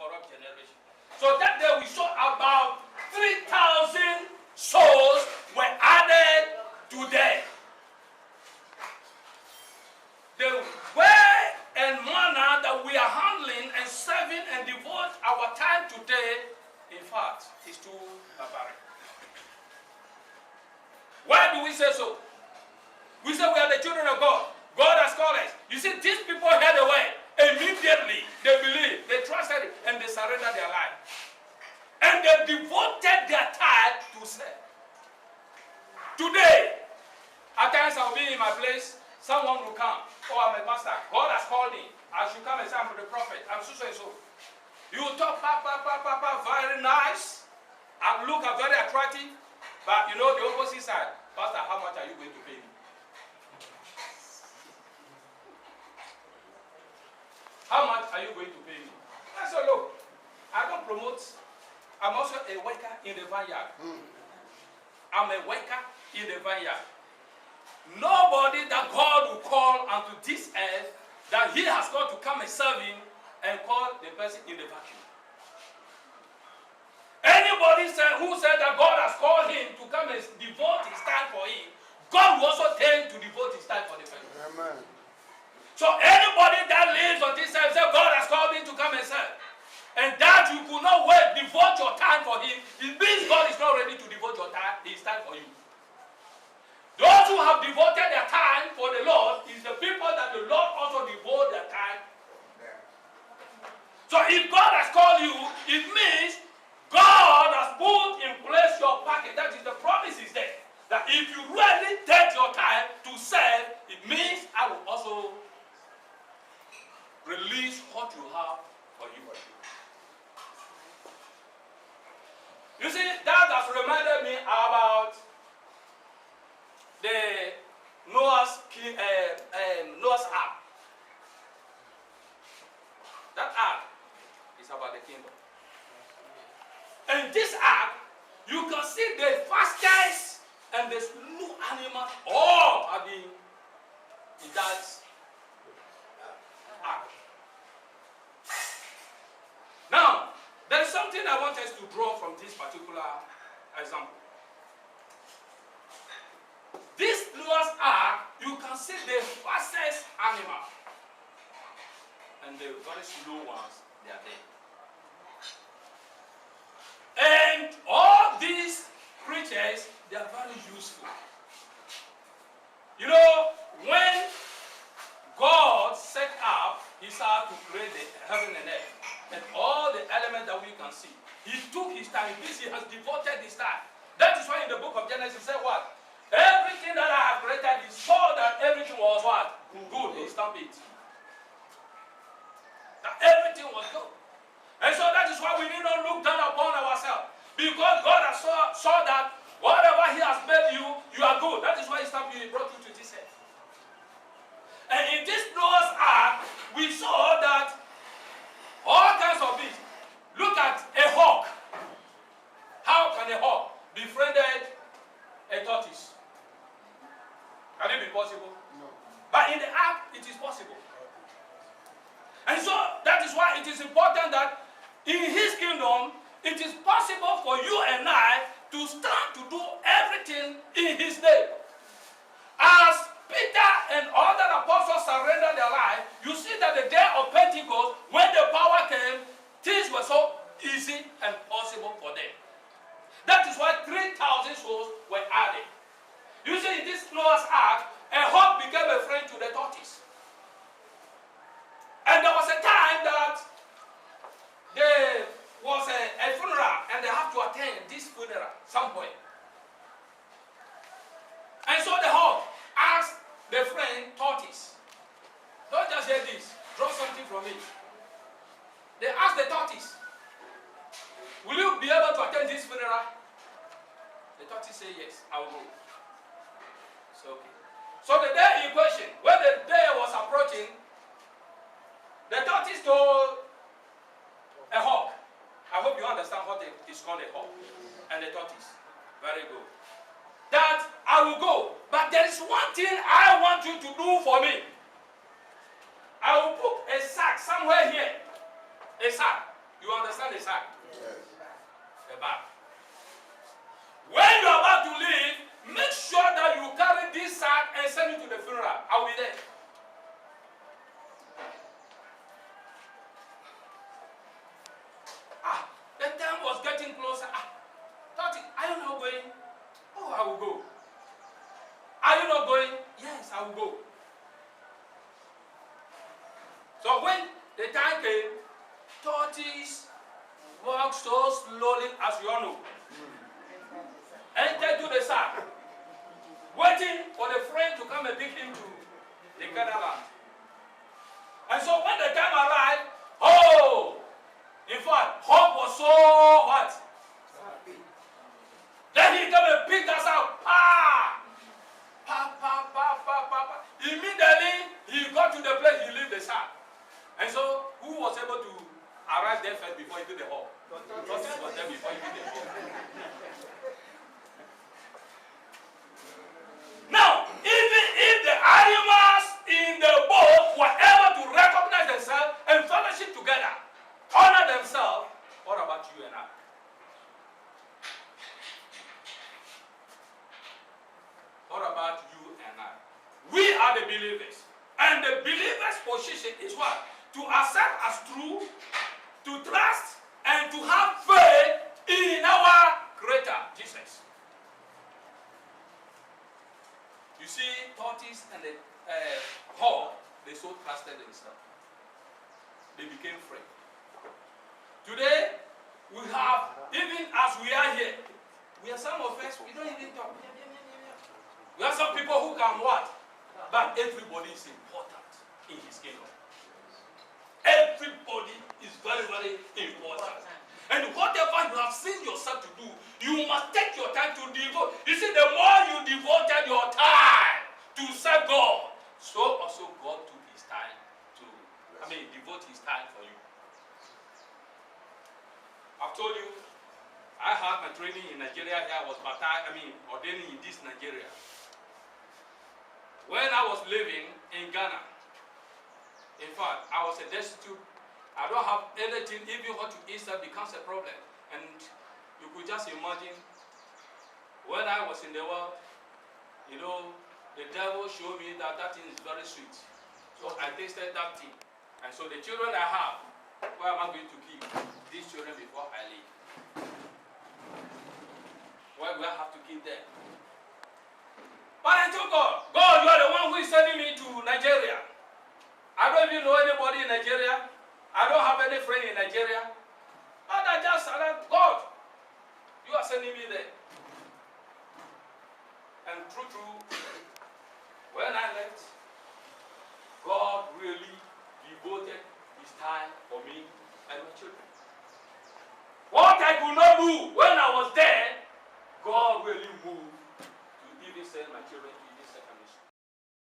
corrupt generation. So that day we saw about 3,000 souls were added to them. The way and manner that we are handling and serving and devote our time today, in fact, is too barbaric. Why do we say so? We say we are the children of God. God has called us. You see, these people heard the word. Immediately, they believed, they trusted it, and they surrendered their life. And they devoted their time to serve. Today, at times I'll be in my place, someone will come. Oh, I'm a pastor. God has called me. I should come and say I'm the prophet. I'm so and so. You talk, very nice. And look very attractive. But you know the opposite side. Pastor, how much are you going to pay me? How much are you going to pay me? I said, look, I don't promote. I'm also a worker in the vineyard. I'm a worker in the vineyard. Nobody that God will call unto this earth that he has got to come and serve him and call the person in the vacuum. Anybody who said that God has called him to come and devote his time for him, God will also tell him to devote his time for the person. Amen. So anybody that lives on this earth, say God has called me to come and serve, and that you could not wait, devote your time for him, it means God is not ready to devote his time for you. Those who have devoted their time for the Lord is the people that the Lord also devote their time. So if God has called you, it means God has put in place your package. That is, the promise is there. That if you really take your time to serve, it means I will also release what you have for you. You see, that has reminded me about the Noah's Ark. That ark is about the kingdom. And this ark, you can see the fastest and the slow animals all have been in that ark. Now, there is something I want us to draw from this particular example. This Noah's ark, you can see the fastest animal. And the very slow ones, they are there. And all these creatures, they are very useful. You know, when God set up his earth to create the heaven and earth, and all the elements that we can see, he took his time. He has devoted his time. That is why in the book of Genesis, he said what? Everything that I have created, he saw that everything was what? Good. He stamped it. That everything was good. And so that is why we need not look down upon ourselves. Because God has saw that whatever he has made you, you are good. That is why he stamped you, he brought you to this earth. And in this Noah's ark, we saw that all kinds of beasts. Look at a hawk. How can a hawk befriended a tortoise? Can it be possible? No. But in the ark, it is possible. And so that is why it is important that in his kingdom, it is possible for you and I to stand to do everything in his name. As Peter and other apostles surrendered their life, you see that the day of Pentecost, when the power came, things were so easy and possible for them. That is why 3,000 souls were added. You see, in this Noah's ark, a hawk became a friend to the tortoise. And there was a time that there was a funeral, and they have to attend this funeral somewhere. And so the hawk asked the friend tortoise, don't just hear this, draw something from it. They asked the tortoise, will you be able to attend this funeral? The tortoise said, yes, I will go. So, okay. So the day in question, when the day was approaching, the tortoise told a hawk. I hope you understand what is called a hawk. And the tortoise. Very good. That I will go. But there is one thing I want you to do for me. I will put a sack somewhere here. A sack. You understand the sack? Yes. The bag. When you are about to leave, make sure that you carry this sack and send it to the funeral. I will be there. The time was getting closer. Thought, are you not going? Oh, I will go. Are you not going? Yes, I will go. So when the time came, tortoise walked so slowly, as you all know, entered to the sack, waiting for the friend to come and pick him to the Canada. And so when the time arrived, oh, in fact, hope was so what? Then he came and picked us up. Immediately, he got to the place, he left the sack. And so, who was able to arrive there first before he did the hall? Tortoise was there before he did the hall. Now, even if the animals in the boat were able to recognize themselves and fellowship together, honor themselves, what about you and I? What about you and I? We are the believers. And the believer's position is what? To accept as true, to trust, and to have faith in our Creator, Jesus. You see, tortoise and the hawk, they so trusted themselves. They became friends. Today, we have, even as we are here, we are some of us, we don't even talk. We have some people who can what? But everybody is important in his kingdom. Everybody is very, very important. And whatever you have seen yourself to do, you must take your time to devote. You see, the more you devoted your time to serve God, so also God took his time to, devote his time for you. I've told you, I had my training in Nigeria here. I was ordained in this Nigeria. When I was living in Ghana, in fact, I was a destitute. I don't have anything, even what to eat that becomes a problem. And you could just imagine, when I was in the world, the devil showed me that thing is very sweet. So I tasted that thing. And so the children I have, where am I going to keep these children before I leave? Where do I have to keep them? But I told God, you are the one who is sending me to Nigeria. I don't even know anybody in Nigeria. I don't have any friend in Nigeria. But I just said, God, you are sending me there. And true, when I left, God really devoted his time for me and my children. What I could not do when I was there, God really moved to even send my children to